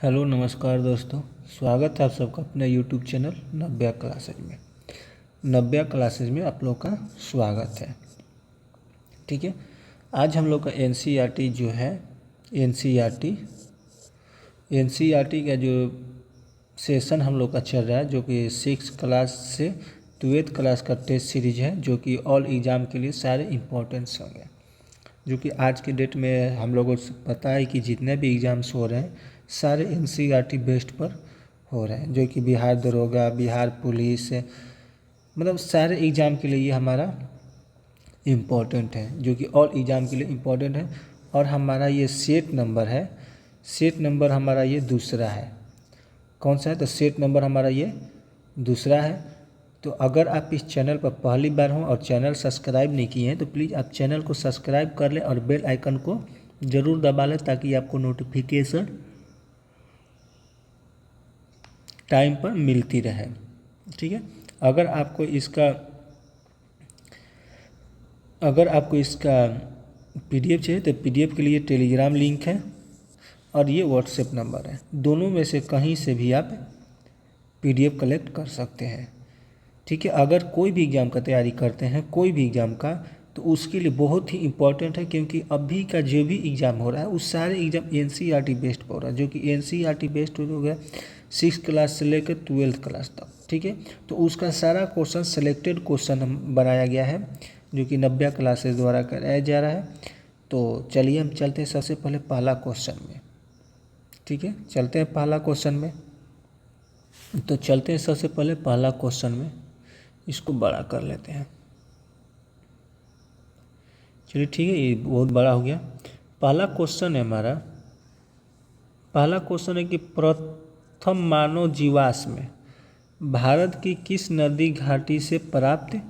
Hello नमस्कार दोस्तों, स्वागत है आप सबका अपने यूट्यूब चैनल नव्या क्लासेज में। नव्या क्लासेज में आप लोग का स्वागत है। ठीक है, आज हम लोग का एनसीईआरटी जो है एनसीईआरटी का जो सेशन हम लोग का चल रहा है, जो कि 6 क्लास से 12th क्लास का टेस्ट सीरीज है, जो कि ऑल एग्ज़ाम के लिए सारे इम्पोर्टेंट्स होंगे। जो कि आज के डेट में हम लोगों को पता है कि जितने भी एग्ज़ाम्स हो रहे हैं सारे एनसीईआरटी बेस्ड पर हो रहे हैं, जो कि बिहार दरोगा, बिहार पुलिस, मतलब सारे एग्ज़ाम के लिए ये हमारा इम्पोर्टेंट है, जो कि ऑल एग्ज़ाम के लिए इम्पोर्टेंट है। और हमारा ये सेट नंबर है, सेट नंबर हमारा ये दूसरा है। कौन सा है? तो सेट नंबर हमारा ये दूसरा है। तो अगर आप इस चैनल पर पहली बार हों और चैनल सब्सक्राइब नहीं किए हैं तो प्लीज़ आप चैनल को सब्सक्राइब कर लें और बेल आइकन को ज़रूर दबा लें, ताकि आपको नोटिफिकेशन टाइम पर मिलती रहे। ठीक है, अगर आपको इसका पीडीएफ चाहिए तो पीडीएफ के लिए टेलीग्राम लिंक है और ये व्हाट्सएप नंबर है। दोनों में से कहीं से भी आप पीडीएफ कलेक्ट कर सकते हैं। ठीक है, अगर कोई भी एग्ज़ाम का तैयारी करते हैं, कोई भी एग्ज़ाम का, तो उसके लिए बहुत ही इम्पोर्टेंट है, क्योंकि अभी का जो भी एग्ज़ाम हो रहा है उस सारे एग्ज़ाम एनसीईआरटी बेस्ड पर हो रहा है, जो कि एनसीईआरटी बेस्ड हो गया 6 क्लास से लेकर 12th क्लास तक। ठीक है, तो उसका सारा क्वेश्चन सेलेक्टेड क्वेश्चन बनाया गया है, जो कि नव्या क्लासेस द्वारा कराया जा रहा है। तो चलिए हम चलते हैं सबसे पहले पहला क्वेश्चन में। ठीक है, चलते हैं पहला क्वेश्चन में। तो चलते हैं सबसे पहले पहला क्वेश्चन में, इसको बड़ा कर लेते हैं। चलिए ठीक है, ये बहुत बड़ा हो गया। पहला क्वेश्चन है हमारा, पहला क्वेश्चन है कि प्रथम मानव जीवाश्म में भारत की किस नदी घाटी से प्राप्त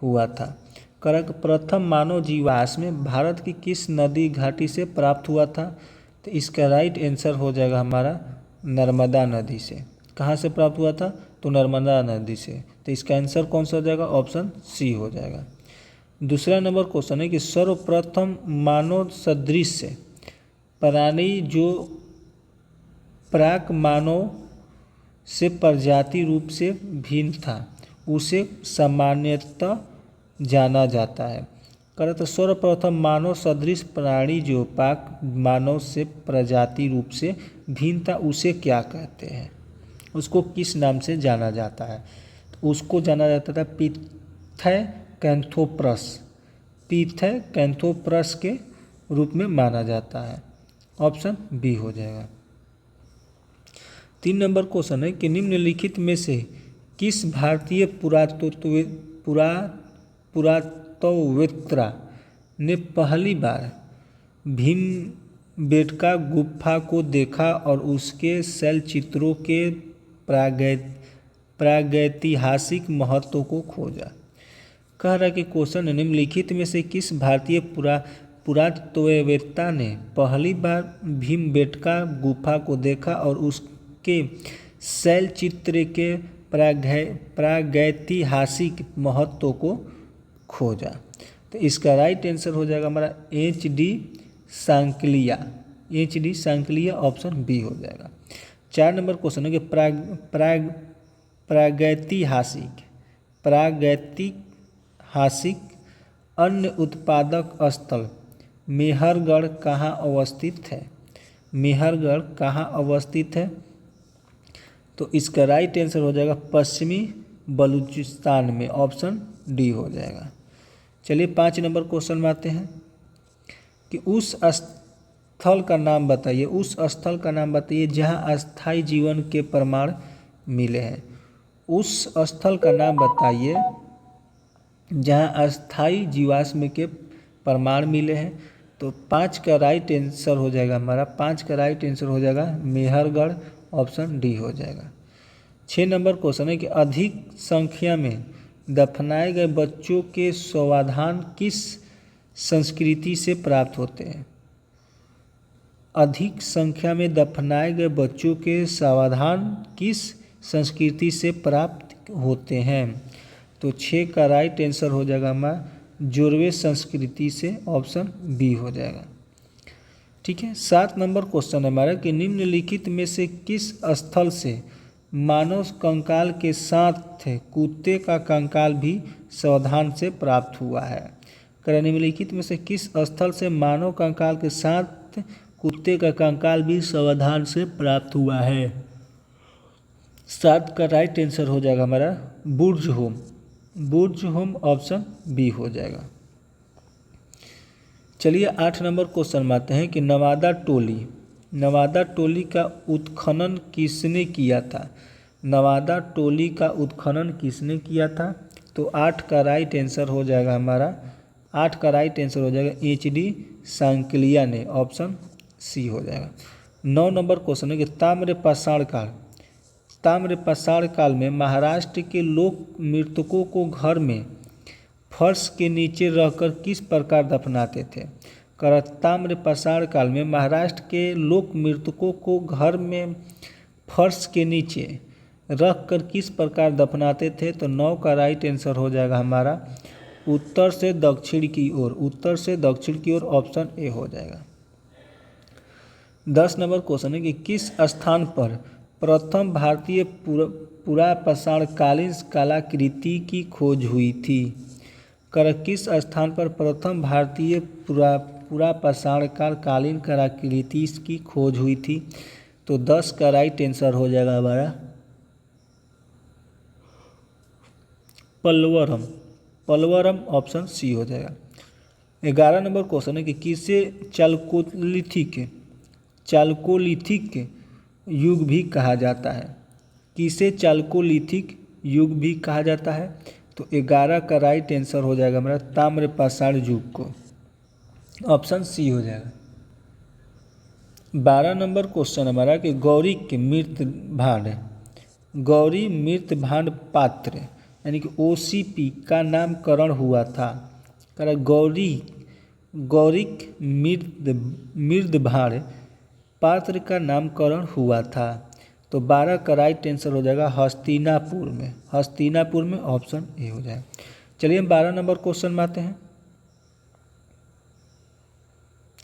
हुआ था? करेक्ट, प्रथम मानव जीवाश्म में भारत की किस नदी घाटी से प्राप्त हुआ था? तो इसका राइट आंसर हो जाएगा हमारा नर्मदा नदी से। कहाँ से प्राप्त हुआ था? तो नर्मदा नदी से। तो इसका आंसर कौन सा हो जाएगा? ऑप्शन सी हो जाएगा। दूसरा नंबर क्वेश्चन है कि सर्वप्रथम मानव सदृश प्राणी जो प्राक मानव से प्रजाति रूप से भिन्न था, उसे सामान्यतः जाना जाता है। करें तो सर्वप्रथम मानव सदृश प्राणी जो प्राक मानव से प्रजाति रूप से भिन्न था, उसे क्या कहते हैं? उसको किस नाम से जाना जाता है? तो उसको जाना जाता था पिथैकैंथोप्रस के रूप में माना जाता है। ऑप्शन बी हो जाएगा। 3 नंबर क्वेश्चन है कि निम्नलिखित में से किस भारतीय पुरातत्ववेत्ता ने पहली बार भीमबेटका गुफा को देखा और उसके शैल चित्रों के प्रागैतिहासिक महत्व को खोजा? कह रहा है कि क्वेश्चन निम्नलिखित में से किस भारतीय पुरातत्ववेत्ता ने पहली बार भीमबेटका गुफा को देखा और उसके शैल चित्र के प्रागैतिहासिक महत्व को खोजा? तो इसका राइट आंसर हो जाएगा हमारा HD सांकलिया, ऑप्शन बी हो जाएगा। 4 नंबर क्वेश्चन है कि प्रागैतिहासिक अन्न उत्पादक स्थल मेहरगढ़ कहाँ अवस्थित है? मेहरगढ़ कहाँ अवस्थित है? तो इसका राइट आंसर हो जाएगा पश्चिमी बलूचिस्तान में। ऑप्शन डी हो जाएगा। चलिए 5 नंबर क्वेश्चन में आते हैं कि उस स्थल का नाम बताइए, उस स्थल का नाम बताइए जहाँ अस्थायी जीवन के प्रमाण मिले हैं। उस स्थल का नाम बताइए जहाँ अस्थायी जीवाश्म के प्रमाण मिले हैं। तो 5 का राइट आंसर हो जाएगा हमारा, 5 का राइट आंसर हो जाएगा मेहरगढ़, ऑप्शन डी हो जाएगा। 6 नंबर क्वेश्चन है कि अधिक संख्या में दफनाए गए बच्चों के स्वावधान किस संस्कृति से प्राप्त होते हैं? अधिक संख्या में दफनाए गए बच्चों के स्वावधान किस संस्कृति से प्राप्त होते हैं? तो 6 का राइट आंसर हो जाएगा हमारा जोरवे संस्कृति से। ऑप्शन बी हो जाएगा। ठीक है। 7 नंबर क्वेश्चन है हमारा कि निम्नलिखित में से किस स्थल से मानव कंकाल के साथ कुत्ते का कंकाल भी सावधान से प्राप्त हुआ है। कर निम्नलिखित में से किस स्थल से मानव कंकाल के साथ कुत्ते का कंकाल भी सावधान से प्राप्त हुआ है। 7 का राइट आंसर हो जाएगा हमारा बुर्ज होम। बुर्ज होम ऑप्शन बी हो जाएगा। चलिए 8 नंबर क्वेश्चन में आते हैं कि नवादा टोली का उत्खनन किसने किया था। नवादा टोली का उत्खनन किसने किया था। तो 8 का राइट आंसर हो जाएगा हमारा 8 का राइट आंसर हो जाएगा HD सांकलिया ने, ऑप्शन सी हो जाएगा। 9 नंबर क्वेश्चन है कि ताम्रपाषाण काल में महाराष्ट्र के लोक मृतकों को घर में फर्श के नीचे रहकर किस प्रकार दफनाते थे। ताम्रपाषाण काल में महाराष्ट्र के लोक मृतकों को घर में फर्श के नीचे रखकर किस प्रकार दफनाते थे। तो 9 का राइट आंसर हो जाएगा हमारा उत्तर से दक्षिण की ओर, ऑप्शन ए हो जाएगा। 10 नंबर क्वेश्चन है कि किस स्थान पर प्रथम भारतीय पुरापाषाण कालीन कलाकृति की खोज हुई थी। किस स्थान पर प्रथम भारतीय पुरापाषाण कालीन कलाकृति की खोज हुई थी। तो 10 का राइट आंसर हो जाएगा हमारा पल्वरम, ऑप्शन सी हो जाएगा। 11 नंबर क्वेश्चन है कि किसे चालकोलिथिक युग भी कहा जाता है। किसे चालकोलिथिक युग भी कहा जाता है। तो 11 का राइट आंसर हो जाएगा हमारा ताम्रपाषाण युग को, ऑप्शन सी हो जाएगा। 12 नंबर क्वेश्चन हमारा कि गौरी मृत भांड पात्र यानी कि OCP का नामकरण हुआ था। गौरिक मृत भांड पात्र का नामकरण हुआ था। तो 12 का राइट आंसर हो जाएगा हस्तिनापुर में, ऑप्शन ए हो जाएगा। चलिए हम 12 नंबर क्वेश्चन में आते हैं।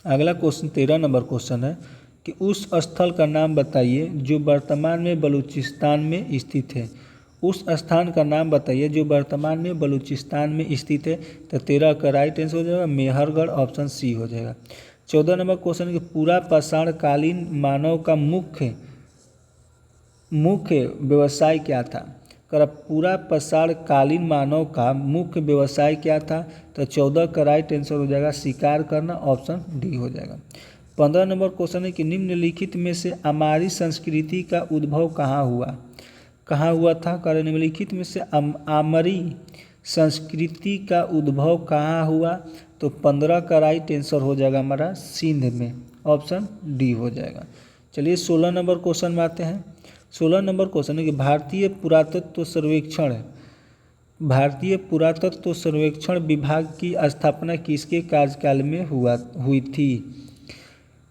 अगला क्वेश्चन 13 नंबर क्वेश्चन है कि उस स्थल का नाम बताइए जो वर्तमान में बलूचिस्तान में स्थित है। उस स्थान का नाम बताइए जो वर्तमान में बलूचिस्तान में स्थित है। तो 13 का राइट आंसर हो जाएगा मेहरगढ़, ऑप्शन सी हो जाएगा। 14 नंबर क्वेश्चन कि पुरापाषाण कालीन मानव का मुख्य व्यवसाय क्या था। पुरापाषाण कालीन मानव का मुख्य व्यवसाय क्या था। तो 14 का राइट आंसर हो जाएगा शिकार करना, ऑप्शन डी हो जाएगा। 15 नंबर क्वेश्चन है कि निम्नलिखित में से आमारी संस्कृति का उद्भव कहाँ हुआ था। निम्नलिखित में से आमरी संस्कृति का उद्भव कहाँ हुआ। तो 15 का राइट आंसर हो जाएगा हमारा सिंध में, ऑप्शन डी हो जाएगा। चलिए 16 नंबर क्वेश्चन में आते हैं। 16 नंबर क्वेश्चन है कि भारतीय पुरातत्व सर्वेक्षण विभाग की स्थापना किसके कार्यकाल में हुई थी।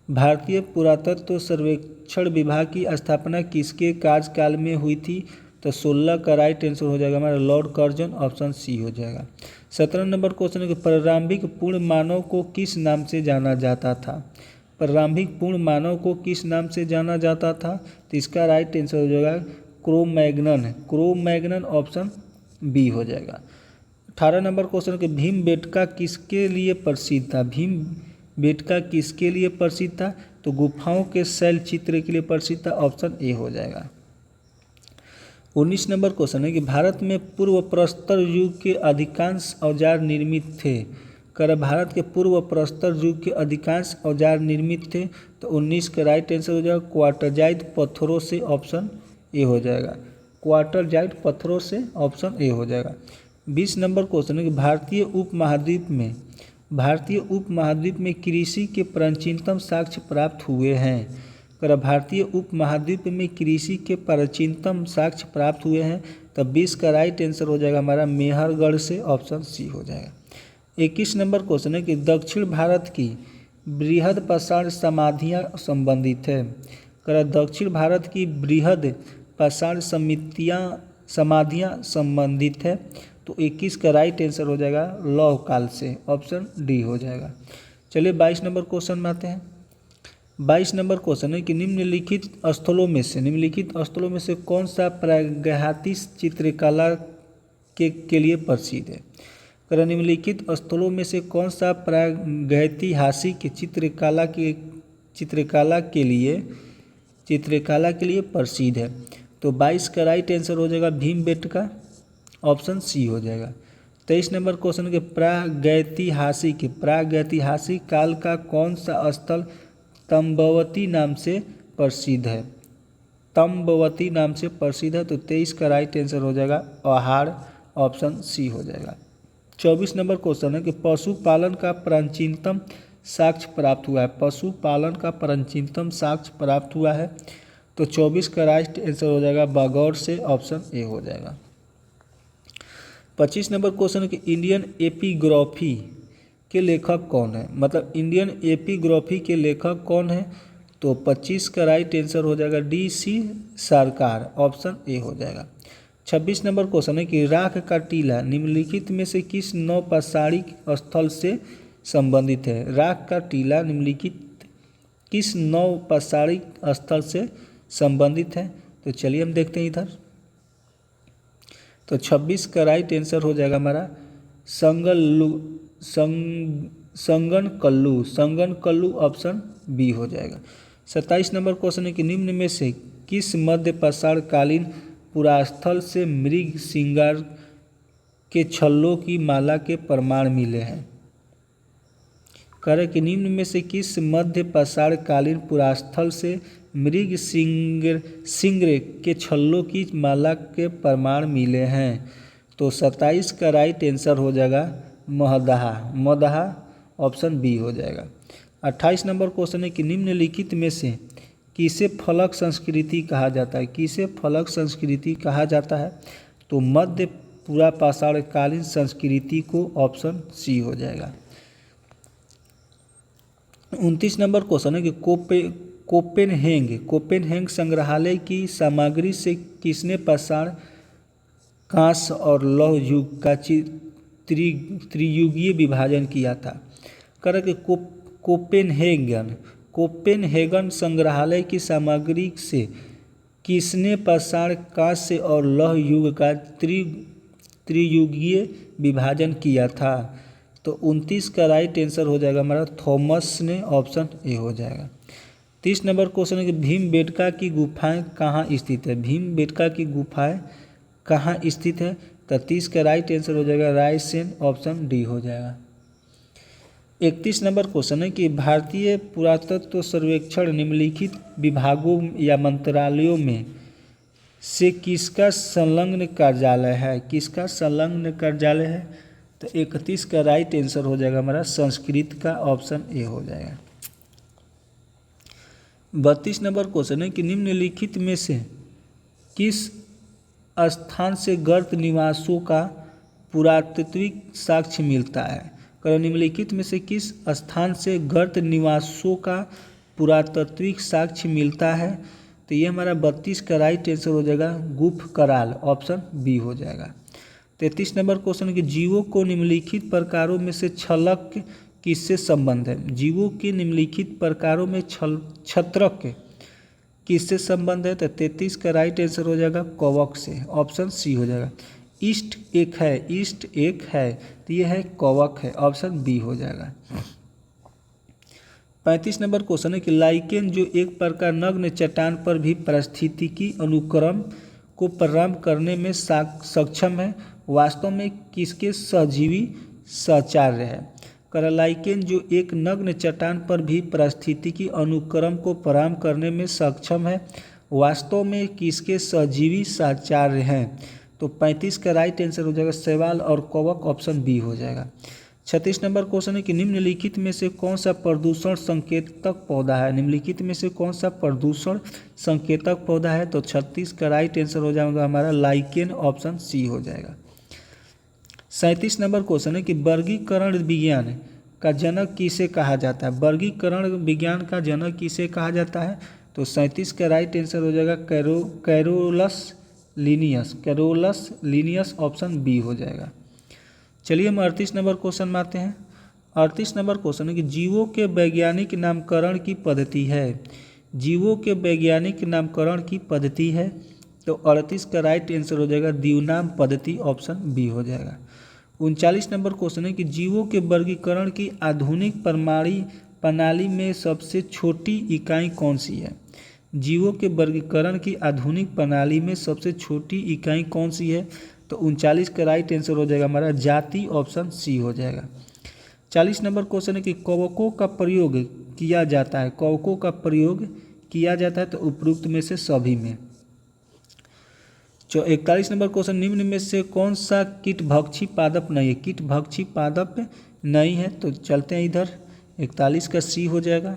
भारतीय पुरातत्व सर्वेक्षण विभाग की स्थापना किसके कार्यकाल में हुई थी। तो 16 का राइट आंसर हो जाएगा हमारा लॉर्ड कर्जन, ऑप्शन सी हो जाएगा। 17 नंबर क्वेश्चन है कि प्रारंभिक पूर्ण मानव को किस नाम से जाना जाता था। प्रारंभिक पूर्ण मानव को किस नाम से जाना जाता था। तो इसका राइट आंसर हो जाएगा क्रो-मैग्नन, ऑप्शन बी हो जाएगा। 18 नंबर क्वेश्चन कि भीमबेटका किसके लिए प्रसिद्ध था। भीमबेटका किसके लिए प्रसिद्ध था। तो गुफाओं के शैल चित्र के लिए प्रसिद्ध था, ऑप्शन ए हो जाएगा। 19 नंबर क्वेश्चन है कि भारत में पूर्व प्रस्तर युग के अधिकांश औजार निर्मित थे। भारत के पूर्व प्रस्तर युग के अधिकांश औजार निर्मित थे। तो 19 का राइट आंसर हो जाएगा क्वार्टरजाइट पत्थरों से, ऑप्शन ए हो जाएगा। क्वार्टरजाइट पत्थरों से, ऑप्शन ए हो जाएगा। 20 नंबर क्वेश्चन है कि भारतीय उपमहाद्वीप में कृषि के प्राचीनतम साक्ष्य प्राप्त हुए हैं। भारतीय उपमहाद्वीप में कृषि के प्राचीनतम साक्ष्य प्राप्त हुए हैं। तब 20 का राइट आंसर हो जाएगा हमारा मेहरगढ़ से, ऑप्शन सी हो जाएगा। 21 नंबर क्वेश्चन है कि दक्षिण भारत की बृहद पाषाण समाधियाँ संबंधित है। दक्षिण भारत की बृहद पाषाण समाधियाँ संबंधित है। तो 21 का राइट आंसर हो जाएगा लौह काल से, ऑप्शन डी हो जाएगा। चलिए 22 नंबर क्वेश्चन में आते हैं। 22 नंबर क्वेश्चन है कि निम्नलिखित स्थलों में से कौन सा प्रागैतिहासिक चित्रकला के लिए प्रसिद्ध है। कर निम्नलिखित स्थलों में से कौन सा प्रागैतिहासिक चित्रकला के लिए प्रसिद्ध है। तो 22 का राइट आंसर हो जाएगा भीमबेटका, ऑप्शन सी हो जाएगा। 23 नंबर क्वेश्चन के प्रागैतिहासिक काल का कौन सा स्थल तंबवती नाम से प्रसिद्ध है। तंबवती नाम से प्रसिद्ध है, तो 23 का राइट आंसर हो जाएगा अहाड़, ऑप्शन सी हो जाएगा। 24 नंबर क्वेश्चन है कि पशुपालन का प्राचीनतम साक्ष्य प्राप्त हुआ है। पशुपालन का प्राचीनतम साक्ष्य प्राप्त हुआ है, तो 24 का राइट आंसर हो जाएगा बागौर से, ऑप्शन ए हो जाएगा। 25 नंबर क्वेश्चन है कि इंडियन एपिग्राफी के लेखक कौन है। मतलब इंडियन एपिग्राफी के लेखक कौन है, तो 25 का राइट आंसर हो जाएगा DC सरकार, ऑप्शन ए हो जाएगा। 26 नंबर क्वेश्चन है कि राख का टीला निम्नलिखित में से किस नौपाषाणिक स्थल से संबंधित है। राख का टीला निम्नलिखित किस नौपाषाणिक स्थल से संबंधित है। तो चलिए हम देखते हैं इधर। तो 26 का राइट आंसर हो जाएगा हमारा संगनकल्लू, ऑप्शन बी हो जाएगा। 27 नंबर क्वेश्चन है कि निम्न में से किस मध्य पाषाण कालीन पुरास्थल से मृग श्रृंगार के छल्लों की माला के प्रमाण मिले हैं। करें कि निम्न में से किस मध्य पाषाण कालीन पुरास्थल से मृग श्रृंगार के छल्लों की माला के प्रमाण मिले हैं। तो 27 का राइट आंसर हो जाएगा मदाहा, ऑप्शन बी हो जाएगा। 28 नंबर क्वेश्चन है कि निम्नलिखित में से किसे फलक संस्कृति कहा जाता है। किसे फलक संस्कृति कहा जाता है, तो मध्य पूरा पाषाण कालीन संस्कृति को, ऑप्शन सी हो जाएगा। 29 नंबर क्वेश्चन है कि कोपेनहेग संग्रहालय की सामग्री से किसने पाषाण, कांस्य और लौह युग का त्रियुगीय विभाजन किया था। कर के कोपेनहेगन संग्रहालय की सामग्री से किसने पाषाण, कांस्य और लौह युग का त्रियुगीय विभाजन किया था। तो 29 का राइट आंसर हो जाएगा हमारा थॉमस ने, ऑप्शन ए हो जाएगा। 30 नंबर क्वेश्चन है कि भीमबेटका की गुफाएं कहाँ स्थित है। भीमबेटका की गुफाएं कहाँ स्थित है, तो 30 का राइट आंसर हो जाएगा रायसेन, ऑप्शन डी हो जाएगा। 31 नंबर क्वेश्चन है कि भारतीय पुरातत्व सर्वेक्षण निम्नलिखित विभागों या मंत्रालयों में से किसका संलग्न कार्यालय है। किसका संलग्न कार्यालय है, तो 31 का राइट आंसर हो जाएगा हमारा संस्कृत का, ऑप्शन ए हो जाएगा। 32 नंबर क्वेश्चन है कि निम्नलिखित में से किस स्थान से गर्त निवासों का पुरातात्विक साक्ष्य मिलता है। निम्नलिखित में से किस स्थान से गर्त निवासों का पुरातात्विक साक्ष्य मिलता है, तो ये हमारा 32 का राइट आंसर हो जाएगा गुफ कराल, ऑप्शन बी हो जाएगा। 33 नंबर क्वेश्चन है कि जीवों को निम्नलिखित प्रकारों में से छलक किससे संबंध है। जीवों के निम्नलिखित प्रकारों में छत्रक किससे संबंध है, तो 33 का राइट आंसर हो जाएगा कवक से, ऑप्शन सी हो जाएगा। ईस्ट एक है, तो यह है कवक है, ऑप्शन बी हो जाएगा। 35 नंबर क्वेश्चन है कि लाइकेन जो एक प्रकार नग्न चट्टान पर भी पारिस्थितिकी अनुक्रम को प्रारंभ करने में सक्षम है, वास्तव में किसके सहजीवी सहचार्य है। लाइकेन जो एक नग्न चट्टान पर भी पारिस्थितिकी अनुक्रम को प्रारंभ करने में सक्षम है, वास्तव में किसके सहजीवी सहचार्य हैं। तो 35 का राइट आंसर हो जाएगा शैवाल और कवक, ऑप्शन बी हो जाएगा। 36 नंबर क्वेश्चन है कि निम्नलिखित में से कौन सा प्रदूषण संकेतक पौधा है। निम्नलिखित में से कौन सा प्रदूषण संकेतक पौधा है, तो 36 का राइट आंसर हो जाएगा हमारा लाइकेन, ऑप्शन सी हो जाएगा। 37 नंबर क्वेश्चन है कि वर्गीकरण विज्ञान का जनक किसे कहा जाता है। वर्गीकरण विज्ञान का जनक किसे कहा जाता है, तो 37 का राइट आंसर हो जाएगा कैरोलस लीनियस, ऑप्शन बी हो जाएगा। चलिए हम 38 नंबर क्वेश्चन में आते हैं। 38 नंबर क्वेश्चन है कि जीवों के वैज्ञानिक नामकरण की पद्धति है। जीवों के वैज्ञानिक नामकरण की पद्धति है तो 38 का राइट आंसर हो जाएगा द्विनाम पद्धति, ऑप्शन बी हो जाएगा। 39 नंबर क्वेश्चन है कि जीवों के वर्गीकरण की आधुनिक प्रणाली में सबसे छोटी इकाई कौन सी है। जीवों के वर्गीकरण की आधुनिक प्रणाली में सबसे छोटी इकाई कौन सी है, तो 39 का राइट आंसर हो जाएगा हमारा जाति, ऑप्शन सी हो जाएगा। 40 नंबर क्वेश्चन है कि कवकों का प्रयोग किया जाता है। कवकों का प्रयोग किया जाता है तो उपरोक्त में से सभी में। 41 नंबर क्वेश्चन, निम्न में से कौन सा कीटभक्षी पादप नहीं है। कीटभक्षी पादप नहीं है तो चलते हैं इधर, 41 का सी हो जाएगा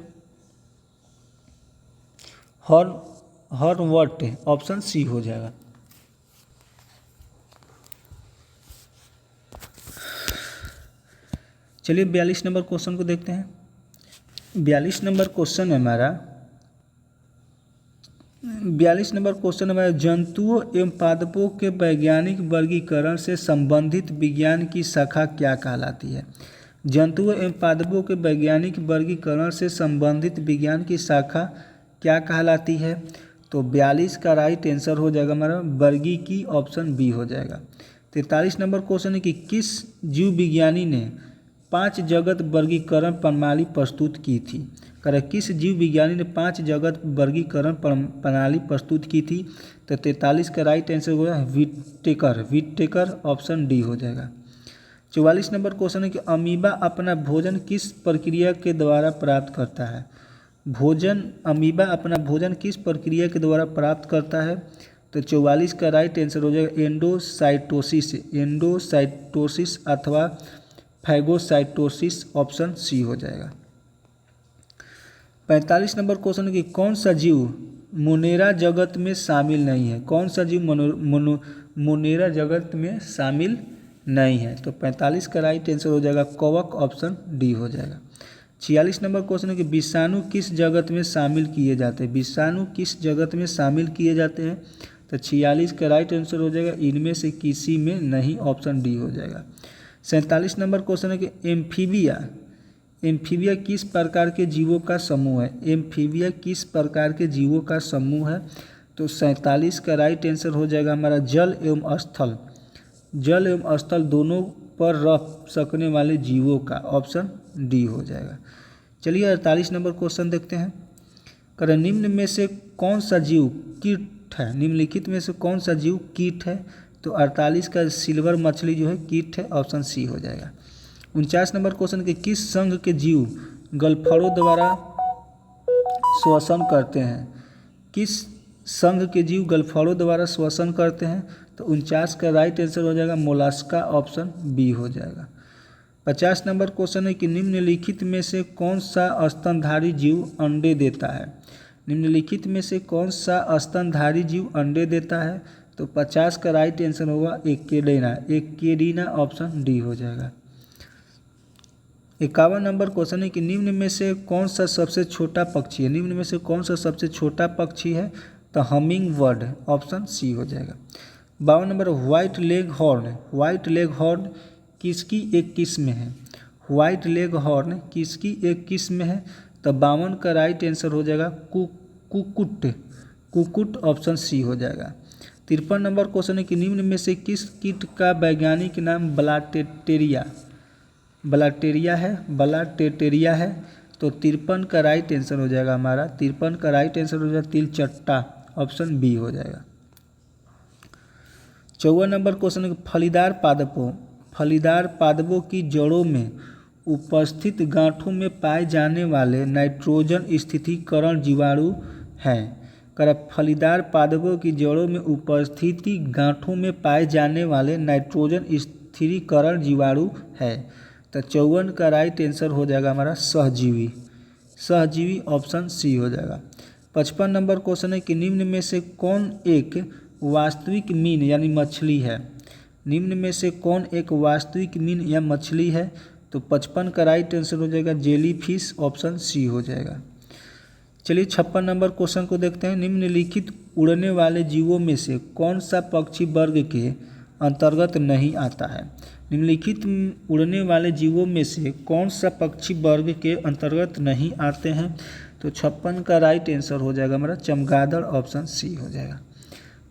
हॉर्नवट, ऑप्शन सी हो जाएगा। चलिए 42 नंबर क्वेश्चन को देखते हैं। 42 नंबर क्वेश्चन है हमारा 42 नंबर क्वेश्चन हमारा जंतुओं एवं पादपों के वैज्ञानिक वर्गीकरण से संबंधित विज्ञान की शाखा क्या कहलाती है। जंतुओं एवं पादपों के वैज्ञानिक वर्गीकरण से संबंधित विज्ञान की शाखा क्या कहलाती है, तो 42 का राइट आंसर हो जाएगा हमारा वर्गीकी, ऑप्शन बी हो जाएगा। 43 नंबर क्वेश्चन है कि किस जीव विज्ञानी ने 5 जगत वर्गीकरण प्रणाली प्रस्तुत की थी। किस जीव विज्ञानी ने 5 जगत वर्गीकरण प्रणाली प्रस्तुत की थी, तो 43 का राइट आंसर होगा विटेकर, ऑप्शन डी हो जाएगा। 44 नंबर क्वेश्चन है कि अमीबा अपना भोजन किस प्रक्रिया के द्वारा प्राप्त करता है। अमीबा अपना भोजन किस प्रक्रिया के द्वारा प्राप्त करता है, तो 44 का राइट आंसर हो जाएगा एंडोसाइटोसिस अथवा फैगोसाइटोसिस, ऑप्शन सी हो जाएगा। 45 नंबर क्वेश्चन है कि कौन सा जीव मोनेरा जगत में शामिल नहीं है। कौन सा जीव मोनेरा जगत में शामिल नहीं है, तो 45 का राइट आंसर हो जाएगा कवक, ऑप्शन डी हो जाएगा। 46 नंबर क्वेश्चन है कि विषाणु किस जगत में शामिल किए जाते हैं। विषाणु किस जगत में शामिल किए जाते हैं, तो 46 का राइट आंसर हो जाएगा इनमें से किसी में नहीं, ऑप्शन डी हो जाएगा। 47 नंबर क्वेश्चन है कि एम्फीबिया किस प्रकार के जीवों का समूह है। एम्फीबिया किस प्रकार के जीवों का समूह है, तो 47 का राइट आंसर हो जाएगा हमारा जल एवं स्थल दोनों पर रह सकने वाले जीवों का, ऑप्शन डी हो जाएगा। चलिए 48 नंबर क्वेश्चन देखते हैं। निम्न में से कौन सा जीव कीट है। निम्नलिखित में से कौन सा जीव कीट है, तो 48 का सिल्वर मछली जो है कीट है, ऑप्शन सी हो जाएगा। 49 नंबर क्वेश्चन के किस संघ के जीव गलफड़ों द्वारा श्वसन करते हैं। किस संघ के जीव गलफड़ों द्वारा श्वसन करते हैं, तो 49 का राइट आंसर हो जाएगा मोलास्का, ऑप्शन बी हो जाएगा। 50 नंबर क्वेश्चन है कि निम्नलिखित में से कौन सा स्तनधारी जीव अंडे देता है। निम्नलिखित में से कौन सा स्तनधारी जीव अंडे देता है, तो 50 का राइट आंसर होगा एकेडिना, ऑप्शन डी हो जाएगा। 51 नंबर क्वेश्चन है कि निम्न में से कौन सा सबसे छोटा पक्षी है। निम्न में से कौन सा सबसे छोटा पक्षी है, तो हमिंग बर्ड, ऑप्शन सी हो जाएगा। 52 नंबर व्हाइट लेग हॉर्न किसकी एक किस्म है। व्हाइट लेग हॉर्न किसकी एक किस्म है, तो 52 का राइट आंसर हो जाएगा कुकुट, ऑप्शन सी हो जाएगा। 53 नंबर क्वेश्चन है कि निम्न में से किस कीट का वैज्ञानिक नाम ब्लाटेरिया है, तो 53 का राइट आंसर हो जाएगा हमारा 53 का राइट आंसर हो जाएगा तिलचट्टा, ऑप्शन बी हो जाएगा। 54 नंबर क्वेश्चन है फलीदार पादपों की जड़ों में उपस्थित गांठों में पाए जाने वाले नाइट्रोजन स्थिरीकरण जीवाणु हैं। फलीदार पादपों की जड़ों में उपस्थिति गांठों में पाए जाने वाले नाइट्रोजन स्थिरीकरण जीवाणु है, तो 54 का राइट आंसर हो जाएगा हमारा सहजीवी, ऑप्शन सी हो जाएगा। 55 नंबर क्वेश्चन है कि निम्न में से कौन एक वास्तविक मीन यानी मछली है। निम्न में से कौन एक वास्तविक मीन या मछली है, तो 55 का राइट आंसर हो जाएगा जेलीफिश, ऑप्शन सी हो जाएगा। चलिए 56 नंबर क्वेश्चन को देखते हैं। निम्नलिखित उड़ने वाले जीवों में से कौन सा पक्षी वर्ग के अंतर्गत नहीं आता है। निम्नलिखित उड़ने वाले जीवों में से कौन सा पक्षी वर्ग के अंतर्गत नहीं आते हैं? तो 56 का राइट आंसर हो जाएगा हमारा चमगादड़, ऑप्शन सी हो जाएगा।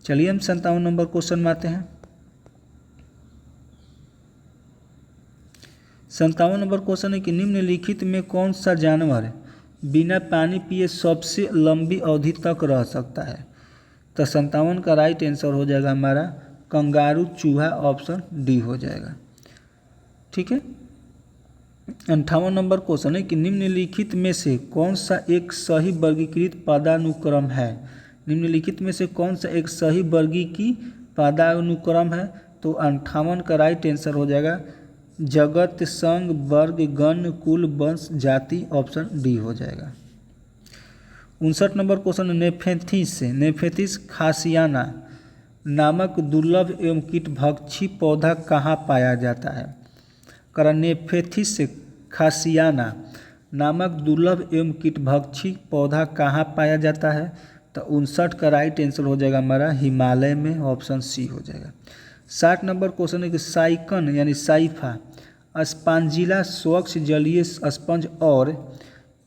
चलिए हम 57 नंबर क्वेश्चन में आते हैं। 57 नंबर क्वेश्चन है कि निम्नलिखित में कौन सा जानवर बिना पानी पिए सबसे लंबी अवधि तक रह सकता है? तो 57 का राइट आंसर हो जाएगा हमारा कंगारू चूहा, ऑप्शन डी हो जाएगा। ठीक है। 58 नंबर क्वेश्चन है कि निम्नलिखित में से कौन सा एक सही वर्गीकृत पदानुक्रम है? निम्नलिखित में से कौन सा एक सही वर्गीकृत पदानुक्रम है? तो 58 का राइट आंसर हो जाएगा जगत, संघ, वर्ग, गण, कुल, वंश, जाति, ऑप्शन डी हो जाएगा। 59 नंबर क्वेश्चन नेफेथिस खासियाना नामक दुर्लभ एवं कीटभक्षी पौधा कहाँ पाया जाता है? नेफेथिस खासियाना नामक दुर्लभ एवं कीटभक्षी पौधा कहाँ पाया जाता है? तो 59 का राइट आंसर हो जाएगा हमारा हिमालय में, ऑप्शन सी हो जाएगा। 60 नंबर क्वेश्चन है कि साइकन यानी साइफा स्पांजिला स्वच्छ जलीय स्पंज और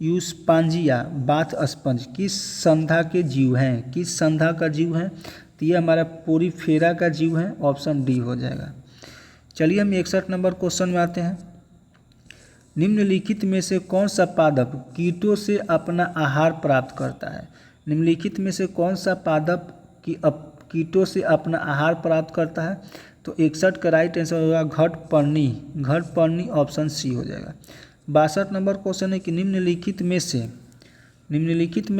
यूस्पांजिया बाथ स्पंज किस संधा के जीव हैं? किस संधा का जीव है? तो ये हमारा पोरीफेरा का जीव है, ऑप्शन डी हो जाएगा। चलिए हम 61 नंबर क्वेश्चन में आते हैं। निम्नलिखित में से कौन सा पादप कीटों से अपना आहार प्राप्त करता है? निम्नलिखित में से कौन सा पादप कीटों से अपना आहार प्राप्त करता है? तो 61 का राइट आंसर होगा घटपर्णी, ऑप्शन सी हो जाएगा। 62 नंबर क्वेश्चन है कि निम्नलिखित में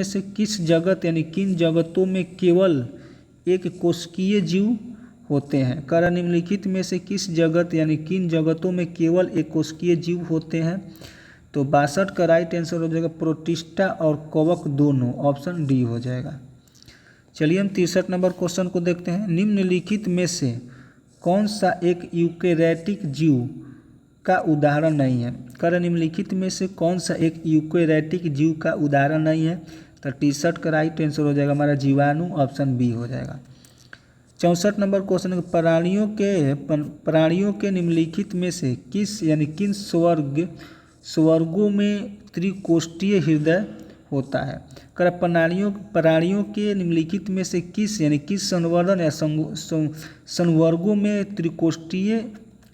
से किस जगत यानी किन जगतों में केवल एक कोशिकीय जीव होते हैं? निम्नलिखित में से किस जगत यानी किन जगतों में केवल एक कोशिकीय जीव होते हैं? तो 62 का राइट आंसर हो जाएगा प्रोटिस्टा और कवक दोनों, ऑप्शन डी हो जाएगा। चलिए हम 63 नंबर क्वेश्चन को देखते हैं। निम्नलिखित में से कौन सा एक यूकेरेटिक जीव का उदाहरण नहीं है? निम्नलिखित में से कौन सा एक यूकेरेटिक जीव का उदाहरण नहीं है? तो 63 का राइट आंसर हो जाएगा हमारा जीवाणु, ऑप्शन बी हो जाएगा। 64 नंबर क्वेश्चन है प्राणियों के निम्नलिखित में से किन स्वर्गों में त्रिकोष्ठीय हृदय होता है? प्राणियों के निम्नलिखित में से किस संवर्धन या संवर्गों में त्रिकोष्ठीय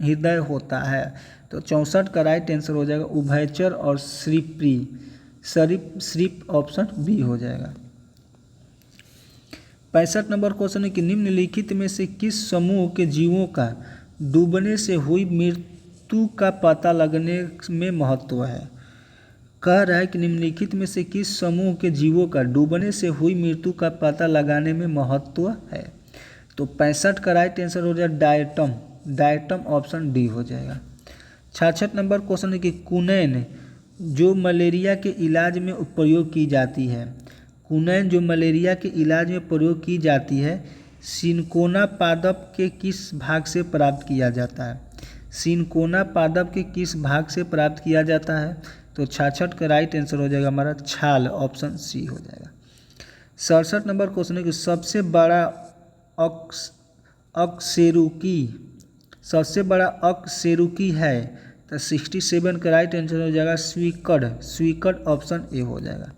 हृदय होता है? तो 64 का राइट आंसर हो जाएगा उभयचर और सरीप, ऑप्शन बी हो जाएगा। 65 नंबर क्वेश्चन है कि निम्नलिखित में से किस समूह के जीवों का डूबने से हुई मृत्यु का पता लगने में महत्व है? कह रहा है कि निम्नलिखित में से किस समूह के जीवों का डूबने से हुई मृत्यु का पता लगाने में महत्व है? तो 65 का राइट आंसर हो जाएगा डायटम, ऑप्शन डी हो जाएगा। 66 नंबर क्वेश्चन है कि कुनैन जो मलेरिया के इलाज में प्रयोग की जाती है सिनकोना पादप के किस भाग से प्राप्त किया जाता है? सिनकोना पादप के किस भाग से प्राप्त किया जाता है? तो 66 का राइट आंसर हो जाएगा हमारा छाल, ऑप्शन सी हो जाएगा। 67 नंबर क्वेश्चन है कि सबसे बड़ा अकशेरुकी है? तो 67 का राइट आंसर हो जाएगा स्वीकड़, ऑप्शन ए हो जाएगा।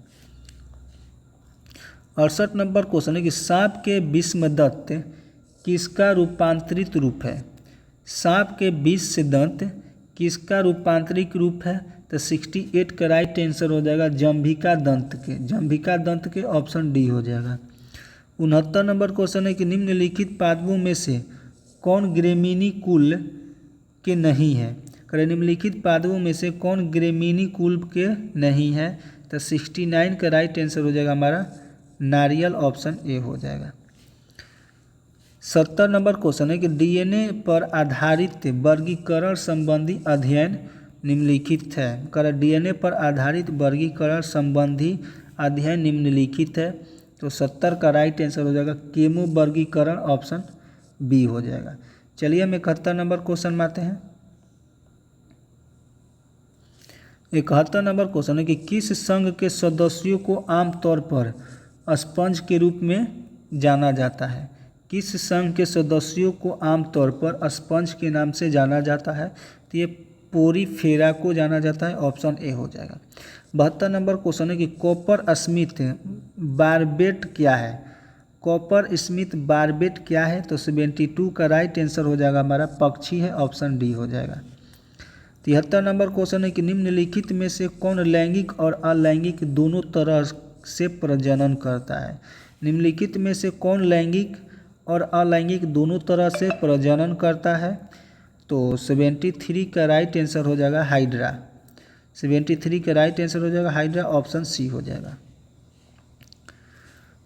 68 नंबर क्वेश्चन है कि सांप के विषमदंत किसका रूपांतरित रूप है? सांप के विषदंत किसका रूपांतरित रूप है? तो 68 का राइट आंसर हो जाएगा जंभिका दंत के, ऑप्शन डी हो जाएगा। 69 नंबर क्वेश्चन है कि निम्नलिखित पादपों में से कौन ग्रेमिनी कुल के नहीं है? निम्नलिखित पादपों में से कौन ग्रेमिनी कुल के नहीं है? तो 69 का राइट आंसर हो जाएगा हमारा नारियल, ऑप्शन ए हो जाएगा। 70 नंबर क्वेश्चन है कि डीएनए पर आधारित वर्गीकरण संबंधी अध्ययन निम्नलिखित है। डीएनए पर आधारित वर्गीकरण संबंधी अध्ययन निम्नलिखित है। तो 70 का राइट आंसर हो जाएगा केमो वर्गीकरण, ऑप्शन बी हो जाएगा। चलिए हम 71 नंबर क्वेश्चन में आते हैं। 71 नंबर क्वेश्चन है कि किस संघ के सदस्यों को आमतौर पर स्पंज के रूप में जाना जाता है? किस संघ के सदस्यों को आमतौर पर स्पंज के नाम से जाना जाता है? तो ये पोरीफेरा को जाना जाता है। ऑप्शन ए हो जाएगा। 72 नंबर क्वेश्चन है कि कॉपर स्मिथ बारबेट क्या है? कॉपर स्मिथ बारबेट क्या है? तो 72 का राइट आंसर हो जाएगा हमारा पक्षी है। ऑप्शन डी हो जाएगा। 73 नंबर क्वेश्चन है कि निम्नलिखित में से कौन लैंगिक और अलैंगिक दोनों तरह से प्रजनन करता है? निम्नलिखित में से कौन लैंगिक और अलैंगिक दोनों तरह से प्रजनन करता है? तो 73 का राइट आंसर हो जाएगा हाइड्रा। 73 का राइट आंसर हो जाएगा हाइड्रा। ऑप्शन सी हो जाएगा।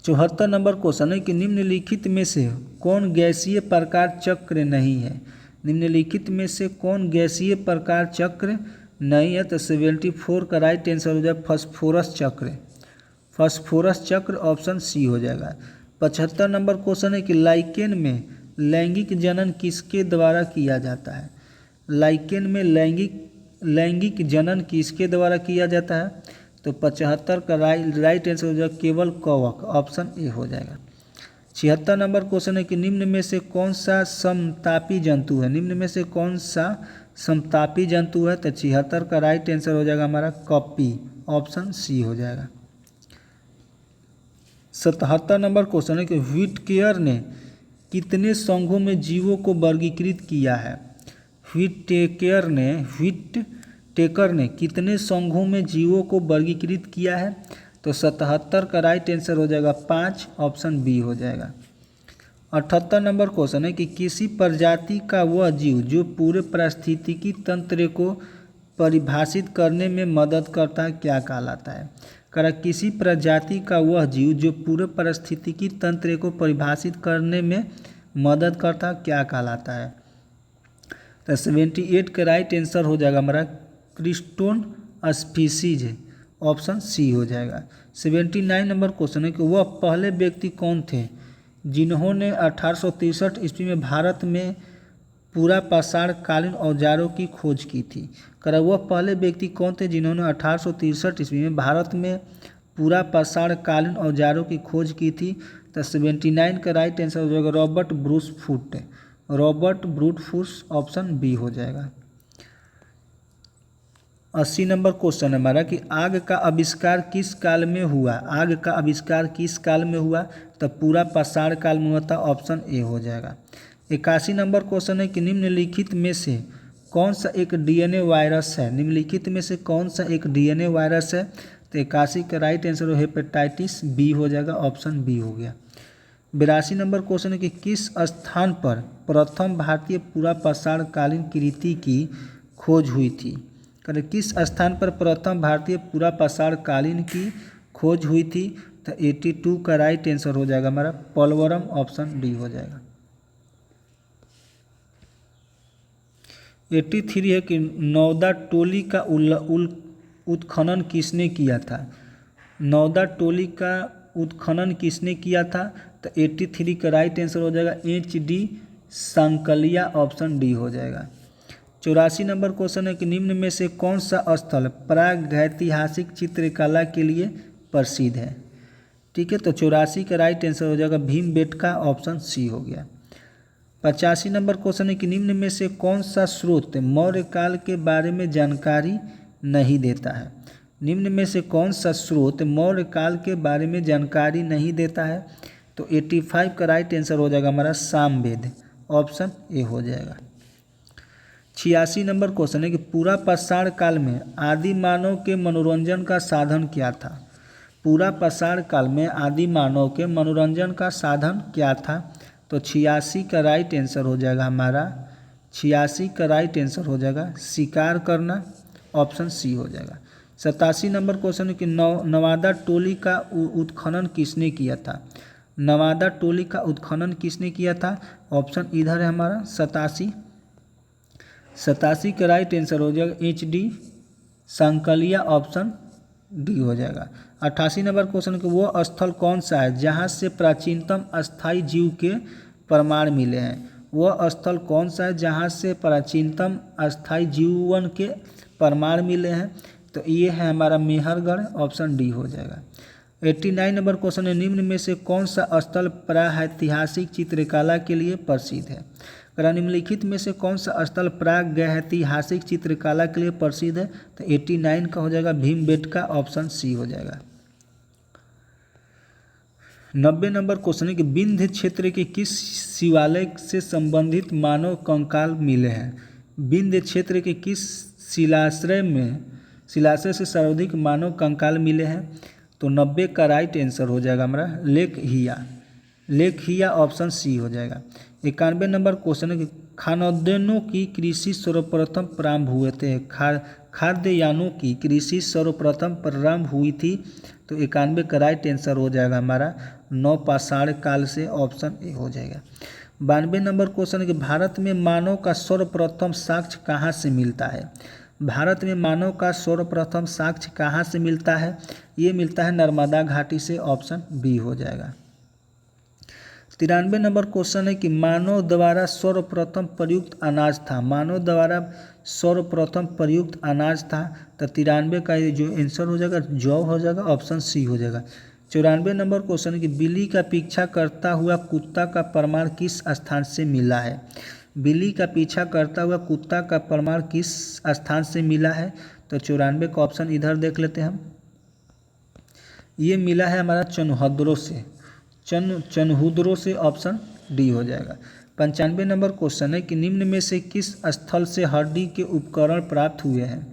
74 नंबर क्वेश्चन है कि निम्नलिखित में से कौन गैसीय प्रकार चक्र नहीं है? निम्नलिखित में से कौन गैसीय प्रकार चक्र नहीं है? तो 74 का राइट आंसर हो जाएगा फास्फोरस चक्र। फास्फोरस चक्र ऑप्शन सी हो जाएगा। 75 नंबर क्वेश्चन है कि लाइकेन में लैंगिक जनन किसके द्वारा किया जाता है? लाइकेन में लैंगिक जनन किसके द्वारा किया जाता है? तो 75 का राइट आंसर हो जाएगा केवल कवक। ऑप्शन ए हो जाएगा। 76 नंबर क्वेश्चन है कि निम्न में से कौन सा समतापी जंतु है? निम्न में से कौन सा समतापी जंतु है? तो 76 का राइट आंसर हो जाएगा हमारा कॉपी। ऑप्शन सी हो जाएगा। 77 नंबर क्वेश्चन है कि व्हिटकेयर ने कितने संघों में जीवों को वर्गीकृत किया है? व्हिटकेयर ने कितने संघों में जीवों को वर्गीकृत किया है? तो 77 का राइट आंसर हो जाएगा 5। ऑप्शन बी हो जाएगा। 78 नंबर क्वेश्चन है कि किसी प्रजाति का वह जीव जो पूरे पारिस्थितिकी तंत्र को परिभाषित करने में मदद करता है क्या कहलाता है? किसी प्रजाति का वह जीव जो पूरे पारिस्थितिकी तंत्र को परिभाषित करने में मदद करता है क्या कहलाता है? तो 78 का राइट आंसर हो जाएगा हमारा क्रिस्टोन स्पीसीज। ऑप्शन सी हो जाएगा। 79 नंबर क्वेश्चन है कि वह पहले व्यक्ति कौन थे जिन्होंने 1863 ईस्वी में भारत में पूरा पाषाणकालीन औजारों की खोज की थी? वह पहले व्यक्ति कौन थे जिन्होंने 1863 ईस्वी में भारत में पूरा पाषाणकालीन औजारों की खोज की थी? तो 79 का राइट आंसर हो जाएगा Robert Bruce Foote. Robert brute फूस। ऑप्शन बी हो जाएगा। 80 नंबर क्वेश्चन है हमारा कि आग का आविष्कार किस काल में हुआ? आग का आविष्कार किस काल में हुआ? तो पूरा पाषाण काल में हुआ था। ऑप्शन ए हो जाएगा। 81 नंबर क्वेश्चन है कि निम्नलिखित में से कौन सा एक डीएनए वायरस है? निम्नलिखित में से कौन सा एक डीएनए वायरस है? तो 81 का राइट आंसर हो हेपेटाइटिस बी हो जाएगा। ऑप्शन बी हो गया। 82 नंबर क्वेश्चन है कि किस स्थान पर प्रथम भारतीय पूरा पाषाणकालीन कृति की खोज हुई थी? किस स्थान पर प्रथम भारतीय पूरा पाषाणकालीन की खोज हुई थी? तो 82 का राइट आंसर हो जाएगा हमारा पोलवरम। ऑप्शन डी हो जाएगा। 83 है कि नौदा टोली का उत्खनन किसने किया था? नौदा टोली का उत्खनन किसने किया था? तो 83 का राइट आंसर हो जाएगा HD सांकलिया। ऑप्शन डी हो जाएगा। 84 नंबर क्वेश्चन है कि निम्न में से कौन सा स्थल प्रागैतिहासिक चित्रकला के लिए प्रसिद्ध है? ठीक है, तो 84 का राइट आंसर हो जाएगा भीमबेटका। ऑप्शन सी हो गया। 85 नंबर क्वेश्चन है कि निम्न में से कौन सा स्रोत मौर्य काल के बारे में जानकारी नहीं देता है? निम्न में से कौन सा स्रोत मौर्य काल के बारे में जानकारी नहीं देता है? तो 85 का राइट आंसर हो जाएगा हमारा सामवेद। ऑप्शन ए हो जाएगा। 86 नंबर क्वेश्चन है कि पूरा पाषाण काल में आदि मानव के मनोरंजन का साधन क्या था? पूरा पाषाण काल में आदि मानव के मनोरंजन का साधन क्या था? तो 86 का राइट आंसर हो जाएगा हमारा 86 का राइट आंसर हो जाएगा शिकार करना। ऑप्शन सी हो जाएगा। 87 नंबर क्वेश्चन है कि नवादा टोली का उत्खनन किसने किया था? नवादा टोली का उत्खनन किसने किया था? ऑप्शन इधर है हमारा 87 का राइट आंसर हो जाएगा HD सांकलिया। ऑप्शन डी हो जाएगा। 88 नंबर क्वेश्चन कि वो स्थल कौन सा है जहाँ से प्राचीनतम अस्थायी जीव के प्रमाण मिले हैं? वह स्थल कौन सा है जहाँ से प्राचीनतम अस्थायी जीवन के प्रमाण मिले हैं? तो ये है हमारा मेहरगढ़। ऑप्शन डी हो जाएगा। 89 नंबर क्वेश्चन है, निम्न में से कौन सा स्थल प्रागैतिहासिक चित्रकला के लिए प्रसिद्ध है। निम्नलिखित में से कौन सा स्थल प्रागैतिहासिक चित्रकला के लिए प्रसिद्ध है। तो 89 का हो जाएगा भीमबेटका, ऑप्शन सी हो जाएगा। 90 नंबर क्वेश्चन है कि विंध्य क्षेत्र के किस शिवालय से संबंधित मानव कंकाल मिले हैं। विंध्य क्षेत्र के किस शिलाश्रय से सर्वाधिक मानव कंकाल मिले हैं। तो 90 का राइट आंसर हो जाएगा हमारा लेक हिया, ऑप्शन सी हो जाएगा। 91 नंबर क्वेश्चन है कि खाद्यान्नों की कृषि सर्वप्रथम प्रारंभ हुए थे। खाद्यान्नों की कृषि सर्वप्रथम प्रारंभ हुई थी। तो 91 का राइट आंसर हो जाएगा हमारा नवपाषाण काल से, ऑप्शन ए हो जाएगा। 92 नंबर क्वेश्चन है कि भारत में मानव का सर्वप्रथम साक्ष्य कहाँ से मिलता है। भारत में मानव का सर्वप्रथम साक्ष्य कहाँ से मिलता है। ये मिलता है नर्मदा घाटी से, ऑप्शन बी हो जाएगा। 93 नंबर क्वेश्चन है कि मानव द्वारा सर्वप्रथम प्रयुक्त अनाज था। मानव द्वारा सर्वप्रथम प्रयुक्त अनाज था। तो 93 का जो आंसर हो जाएगा जौ हो जाएगा, ऑप्शन सी हो जाएगा। 94 नंबर क्वेश्चन है कि बिल्ली का पीछा करता हुआ कुत्ता का प्रमाण किस स्थान से मिला है। बिल्ली का पीछा करता हुआ कुत्ता का प्रमाण किस स्थान से मिला है। तो 94 का ऑप्शन इधर देख लेते हैं हम। ये मिला है हमारा चनहुद्रो से, ऑप्शन डी हो जाएगा। 95 नंबर क्वेश्चन है कि निम्न में से किस स्थल से हड्डी के उपकरण प्राप्त हुए हैं।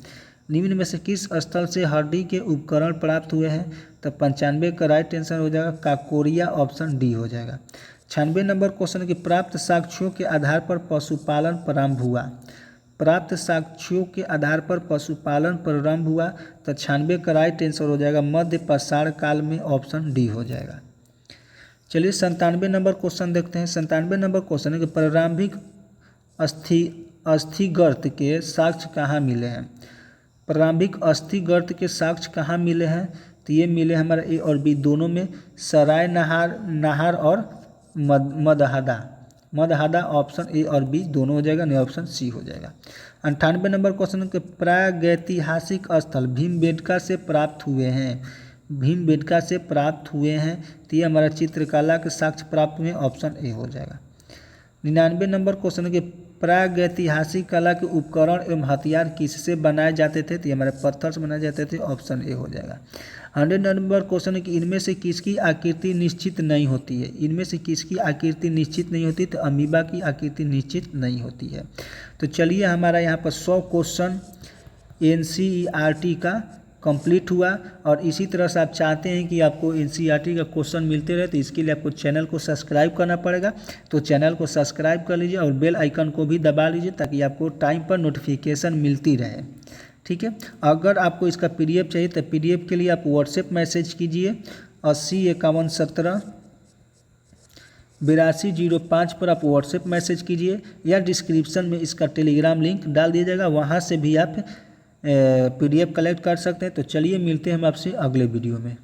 निम्न में से किस स्थल से हड्डी के उपकरण प्राप्त हुए हैं। तो 95 का राइट आंसर हो जाएगा काकोरिया, ऑप्शन डी हो जाएगा। 96 नंबर क्वेश्चन कि प्राप्त साक्ष्यों के आधार पर पशुपालन प्रारंभ हुआ। प्राप्त साक्ष्यों के आधार पर पशुपालन प्रारंभ हुआ। तो 96 का राइट आंसर हो जाएगा मध्य पाषाण काल में, ऑप्शन डी हो जाएगा। चलिए 97 नंबर क्वेश्चन देखते हैं। 97 नंबर क्वेश्चन है कि प्रारंभिक अस्थिगर्त के साक्ष्य कहाँ मिले हैं। प्रारंभिक अस्थिगर्त के साक्ष्य कहाँ मिले हैं। तो ये मिले हमारे ए और बी दोनों में, सराय नहार और मदहादा, ऑप्शन ए और बी दोनों हो जाएगा, नहीं ऑप्शन सी हो जाएगा। 98 नंबर क्वेश्चन के प्रागैतिहासिक स्थल भीमबेटका से प्राप्त हुए हैं। भीमबेटका से प्राप्त हुए हैं। तो ये हमारा चित्रकला के साक्ष्य प्राप्त हुए, ऑप्शन ए हो जाएगा। 99 नंबर क्वेश्चन के प्रागैतिहासिक कला के उपकरण एवं हथियार किससे बनाए जाते थे। तो ये हमारे पत्थर से बनाए जाते थे, ऑप्शन ए हो जाएगा। 100 नंबर क्वेश्चन है कि इनमें से किसकी आकृति निश्चित नहीं होती है। इनमें से किसकी आकृति निश्चित नहीं होती। तो अमीबा की आकृति निश्चित नहीं होती है। तो चलिए हमारा यहाँ पर 100 क्वेश्चन NCERT का कंप्लीट हुआ। और इसी तरह से आप चाहते हैं कि आपको NCERT का क्वेश्चन मिलते रहे, तो इसके लिए आपको चैनल को सब्सक्राइब करना पड़ेगा। तो चैनल को सब्सक्राइब कर लीजिए और बेल आइकन को भी दबा लीजिए ताकि आपको टाइम पर नोटिफिकेशन मिलती रहे। ठीक है। अगर आपको इसका PDF चाहिए तो PDF के लिए आप व्हाट्सएप मैसेज कीजिए 8051178205 पर आप व्हाट्सएप मैसेज कीजिए, या डिस्क्रिप्शन में इसका टेलीग्राम लिंक डाल दिया जाएगा, वहाँ से भी आप PDF कलेक्ट कर सकते हैं। तो चलिए मिलते हैं हम आपसे अगले वीडियो में।